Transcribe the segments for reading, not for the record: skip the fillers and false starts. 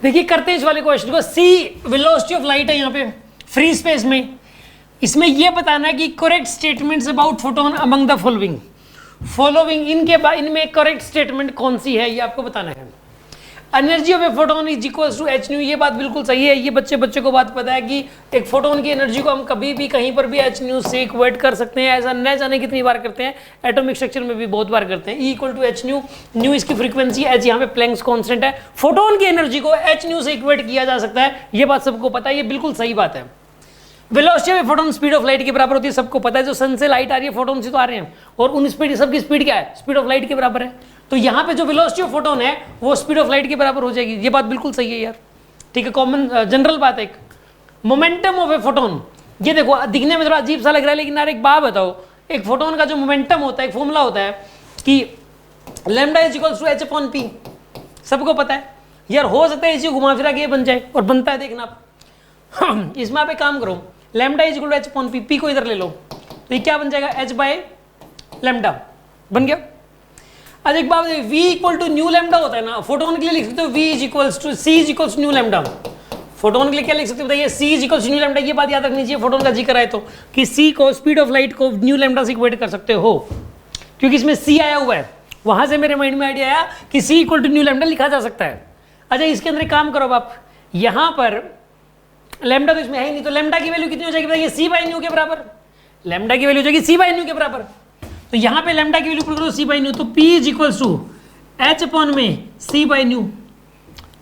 देखिए करते हैं इस वाले क्वेश्चन को। सी वेलोसिटी ऑफ लाइट है यहाँ पे फ्री स्पेस में। इसमें ये बताना है कि correct statements about photon among the following इनमें करेक्ट स्टेटमेंट कौन सी है ये आपको बताना है। Energy of a photon is equals to H nu, ये बात बिल्कुल सही है। ये बच्चे को बात पता है कि एक फोटोन की एनर्जी को हम कभी भी कहीं पर भी एच न्यू से इक्वेट कर सकते हैं। ऐसा न जाने कितनी बार करते हैं, एटॉमिक स्ट्रक्चर में भी बहुत बार करते हैं। E equal to H nu, nu इसकी फ्रीक्वेंसी, एच यहाँ पे प्लैंक्स कांस्टेंट है। फोटोन की एनर्जी को एच न्यू से इक्वेट किया जा सकता है, ये बात सबको पता है, ये बिल्कुल सही बात है। Velocity of photon speed of light के बराबर होती है, सबको पता है। जो सन से लाइट आ रही है फोटोन से तो आ रहे हैं, और उन स्पीड सबकी स्पीड क्या है, स्पीड ऑफ लाइट के बराबर है। तो यहाँ पे जो वेलोसिटी ऑफ फोटोन है वो स्पीड ऑफ लाइट के बराबर हो जाएगी, ये बात बिल्कुल सही है यार। ठीक है, कॉमन जनरल बात है। एक मोमेंटम ऑफ ए फोटोन, ये देखो दिखने में थोड़ा अजीब सा लग रहा है, लेकिन यार एक बात बताओ, एक फोटोन का जो मोमेंटम होता है, एक फॉर्मूला होता है कि lambda is equals to H upon P, सबको पता है यार। हो सकता है इसी घुमा फिरा के ये बन जाए, और बनता है, देखना आप। इसमें आप एक काम करो, lambda is equal to H upon P, P को इधर ले लो, तो ये क्या बन जाएगा, एच बाय लैम्डा बन गया। आज एक बात, v equal to nu lambda होता है ना, फोटोन के लिए लिख सकते हो v is equals to c is equals nu lambda. Photon के लिए क्या लिख सकते हो बताइए, c is equals nu lambda. ये बात याद रखनी चाहिए फोटोन का जिक्र आए तो, कि c को स्पीड ऑफ लाइट को न्यू लैम्डा से इक्वेट कर सकते हो, क्योंकि इसमें c आया हुआ है। वहां से मेरे माइंड में आइडिया आया कि c equal to nu lambda लिखा जा सकता है। अच्छा इसके अंदर एक काम करो आप, यहां पर लैम्डा तो इसमें है ही नहीं, तो लैम्डा की वैल्यू कितनी हो जाएगी बताइए, c बाय न्यू के बराबर। लैम्डा की वैल्यू हो जाएगी c बाय न्यू के बराबर। तो यहां पे लैम्डा की वैल्यू पुट करो c बाय न्यू, तो p is equals to H upon में सी बाई न्यू।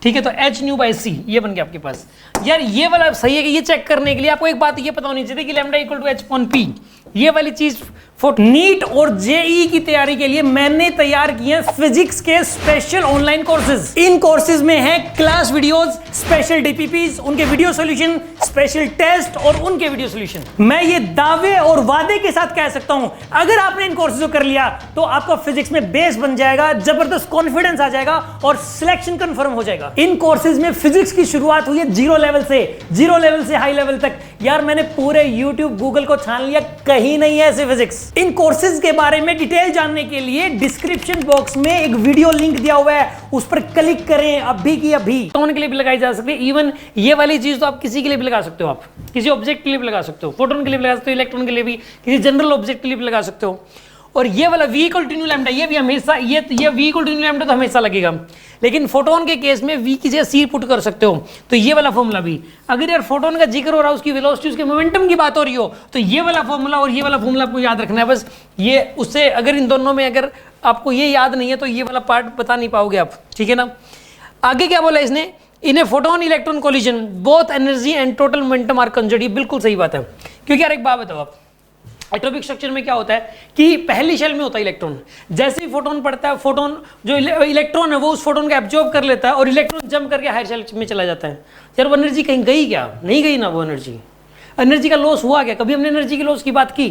ठीक है, तो एच न्यू बाई सी, ये बन गया आपके पास। यार ये वाला सही है कि ये चेक करने के लिए आपको एक बात ये पता होनी चाहिए कि lambda equal to H upon P, ये वाली चीज नीट और जेई की तैयारी के लिए मैंने तैयार किए फिजिक्स के स्पेशल ऑनलाइन कोर्सेज। इन कोर्सेज में है क्लास वीडियोस, स्पेशल डीपीपीज, उनके वीडियो सॉल्यूशन, स्पेशल टेस्ट और उनके वीडियो सॉल्यूशन। मैं ये दावे और वादे के साथ कह सकता हूं, अगर आपने इन कोर्सेज को कर लिया तो आपका फिजिक्स में बेस बन जाएगा, जबरदस्त कॉन्फिडेंस आ जाएगा और सिलेक्शन कंफर्म हो जाएगा। इन कोर्सेज में फिजिक्स की शुरुआत हुई है जीरो लेवल से हाई लेवल तक। यार मैंने पूरे यूट्यूब गूगल को छान लिया, कहीं नहीं है ऐसे फिजिक्स। इन कोर्सेज के बारे में डिटेल जानने के लिए डिस्क्रिप्शन बॉक्स में एक वीडियो लिंक दिया हुआ है, उस पर क्लिक करें अभी की अभी। फोटोन के लिए भी लगाई जा सकती है, इवन ये वाली चीज तो आप किसी के लिए भी लगा सकते हो, आप किसी ऑब्जेक्ट के लिए भी लगा सकते हो, फोटोन के लिए भी लगा सकते हो, इलेक्ट्रॉन के लिए भी, किसी जनरल ऑब्जेक्ट के लिए भी लगा सकते हो। और ये वाला v equal to nu lambda, ये भी हमेशा ये v equal to nu lambda तो हमेशा लगेगा, लेकिन फोटोन के केस में v की जगह c पुट कर सकते हो। तो ये वाला फॉर्मूला भी, अगर यार फोटोन का जिक्र हो रहा है, उसकी वेलोसिटी, उसके मोमेंटम की बात हो रही हो, तो ये वाला फॉर्मूला और ये वाला फॉर्मूला आपको याद रखना है बस। ये उससे अगर इन दोनों में अगर आपको ये याद नहीं है तो ये वाला पार्ट बता नहीं पाओगे आप। ठीक है ना। आगे क्या बोला इसने, in a photon electron collision both energy and total momentum are conserved. ये बिल्कुल सही बात है, क्योंकि यार एक बात बताओ आप, एटॉमिक स्ट्रक्चर में क्या होता है कि पहली शेल में होता है इलेक्ट्रॉन, जैसे ही फोटोन पड़ता है, फोटोन जो इलेक्ट्रॉन है वो उस फोटोन को एब्जॉर्ब कर लेता है और इलेक्ट्रॉन जंप करके हायर शेल में चला जाता है। यार वो एनर्जी कहीं गई क्या, नहीं गई ना, वो एनर्जी का लॉस हुआ क्या, कभी हमने एनर्जी की लॉस की बात की?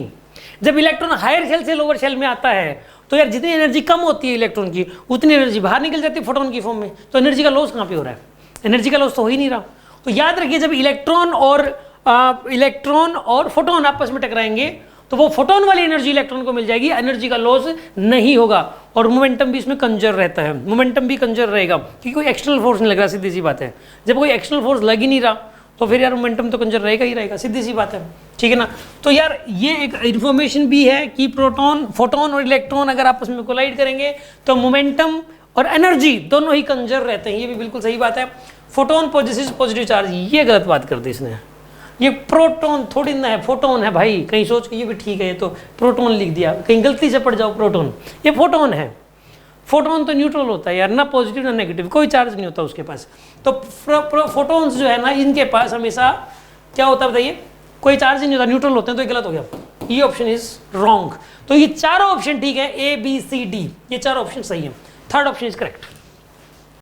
जब इलेक्ट्रॉन हायर शेल से लोअर शेल में आता है तो यार जितनी एनर्जी कम होती है इलेक्ट्रॉन की, उतनी एनर्जी बाहर निकल जाती है फोटोन की फॉर्म में। तो एनर्जी का लॉस कहाँ पे हो रहा है, एनर्जी का लॉस तो हो ही नहीं रहा। तो याद रखिए, जब इलेक्ट्रॉन और फोटोन आपस में टकराएंगे तो वो फोटोन वाली एनर्जी इलेक्ट्रॉन को मिल जाएगी, एनर्जी का लॉस नहीं होगा, और मोमेंटम भी इसमें कंजर्व रहता है, मोमेंटम भी कंजर्व रहेगा, क्योंकि कोई एक्सटर्नल फोर्स नहीं लग रहा। सीधी सी बात है, जब कोई एक्सटर्नल फोर्स लग ही नहीं रहा तो फिर यार मोमेंटम तो कंजर्व रहेगा ही रहेगा, सीधी सी बात है। ठीक है ना। तो यार ये एक इंफॉर्मेशन भी है कि फोटोन और इलेक्ट्रॉन अगर आपस में कोलाइड करेंगे तो मोमेंटम और एनर्जी दोनों ही कंजर्व रहते हैं, ये भी बिल्कुल सही बात है। फोटोन पोजेसेस पॉजिटिव चार्ज, ये गलत बात कर दी इसने, ये प्रोटॉन थोड़ी ना है, फोटोन है भाई। कहीं सोच के ये भी ठीक है, ये तो प्रोटॉन लिख दिया, कहीं गलती से पढ़ जाओ प्रोटॉन, ये फोटोन है। फोटोन तो न्यूट्रल होता है यार, ना पॉजिटिव ना नेगेटिव, कोई चार्ज नहीं होता उसके पास। तो फोटोन्स जो है ना, इनके पास हमेशा क्या होता है बताइए, कोई चार्ज ही नहीं होता, न्यूट्रल होते हैं। तो ये गलत हो गया, ये ऑप्शन इज रॉन्ग। तो ये चारों ऑप्शन ठीक है, ए बी सी डी, ये चारों ऑप्शन सही है, थर्ड ऑप्शन इज करेक्ट।